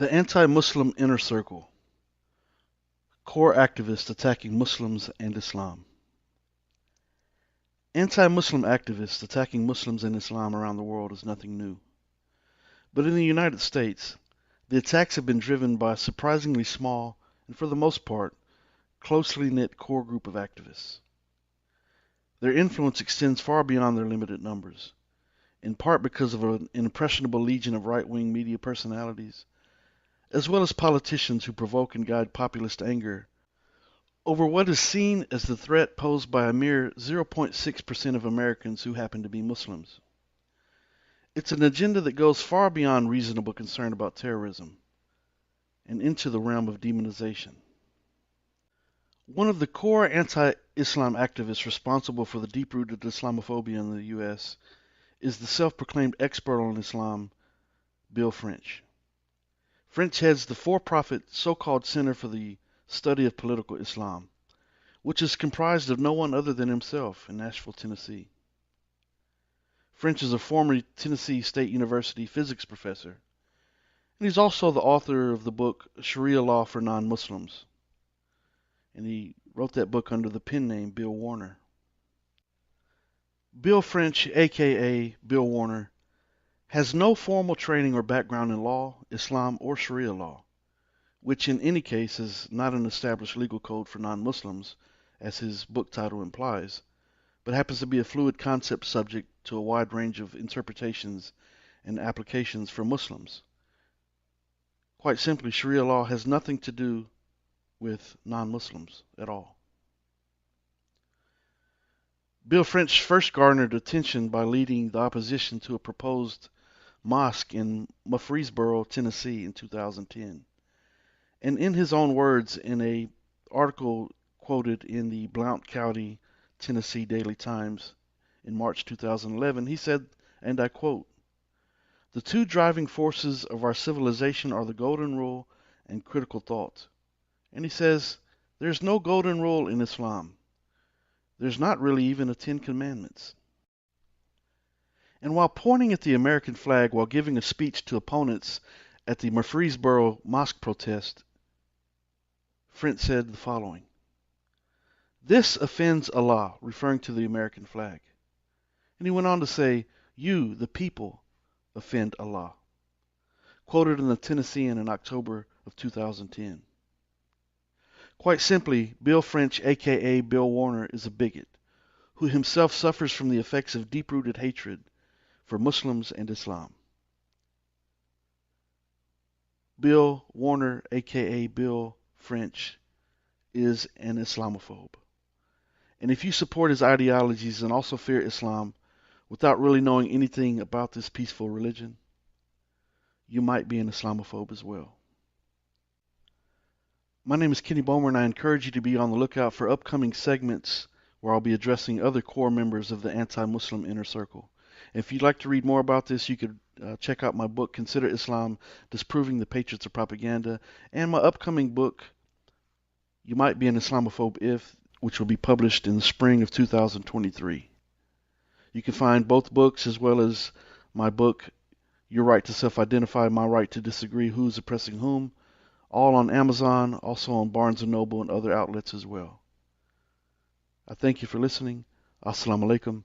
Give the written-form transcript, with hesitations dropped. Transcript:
The anti-Muslim inner circle. Core activists attacking Muslims and Islam. Anti-Muslim activists attacking Muslims and Islam around the world is nothing new. But in the United States, the attacks have been driven by a surprisingly small, and for the most part, closely knit core group of activists. Their influence extends far beyond their limited numbers, in part because of an impressionable legion of right-wing media personalities, as well as politicians who provoke and guide populist anger over what is seen as the threat posed by a mere 0.6% of Americans who happen to be Muslims. It's an agenda that goes far beyond reasonable concern about terrorism and into the realm of demonization. One of the core anti-Islam activists responsible for the deep-rooted Islamophobia in the U.S. is the self-proclaimed expert on Islam, Bill French. French heads the for-profit so-called Center for the Study of Political Islam, which is comprised of no one other than himself in Nashville, Tennessee. French is a former Tennessee State University physics professor, and he's also the author of the book Sharia Law for Non-Muslims, and he wrote that book under the pen name Bill Warner. Bill French, a.k.a. Bill Warner, has no formal training or background in law, Islam, or Sharia law, which in any case is not an established legal code for non-Muslims, as his book title implies, but happens to be a fluid concept subject to a wide range of interpretations and applications for Muslims. Quite simply, Sharia law has nothing to do with non-Muslims at all. Bill French first garnered attention by leading the opposition to a proposed mosque in Murfreesboro, Tennessee in 2010. And in his own words, in an article quoted in the Blount County, Tennessee Daily Times in March 2011, he said, and I quote, "The two driving forces of our civilization are the golden rule and critical thought." And he says, there's no golden rule in Islam. There's not really even a Ten Commandments. And while pointing at the American flag while giving a speech to opponents at the Murfreesboro mosque protest, French said the following: "This offends Allah," referring to the American flag. And he went on to say, "You, the people, offend Allah." Quoted in the Tennessean in October of 2010. Quite simply, Bill French, a.k.a. Bill Warner, is a bigot who himself suffers from the effects of deep-rooted hatred for Muslims and Islam. Bill Warner, a.k.a. Bill French, is an Islamophobe. And if you support his ideologies and also fear Islam without really knowing anything about this peaceful religion, you might be an Islamophobe as well. My name is Kenny Bomer, and I encourage you to be on the lookout for upcoming segments where I'll be addressing other core members of the anti-Muslim inner circle. If you'd like to read more about this, you could check out my book, Consider Islam, Disproving the Patriots of Propaganda, and my upcoming book, You Might Be an Islamophobe If, which will be published in the spring of 2023. You can find both books as well as my book, Your Right to Self-Identify, My Right to Disagree, Who's Oppressing Whom, all on Amazon, also on Barnes & Noble and other outlets as well. I thank you for listening. Assalamu alaikum.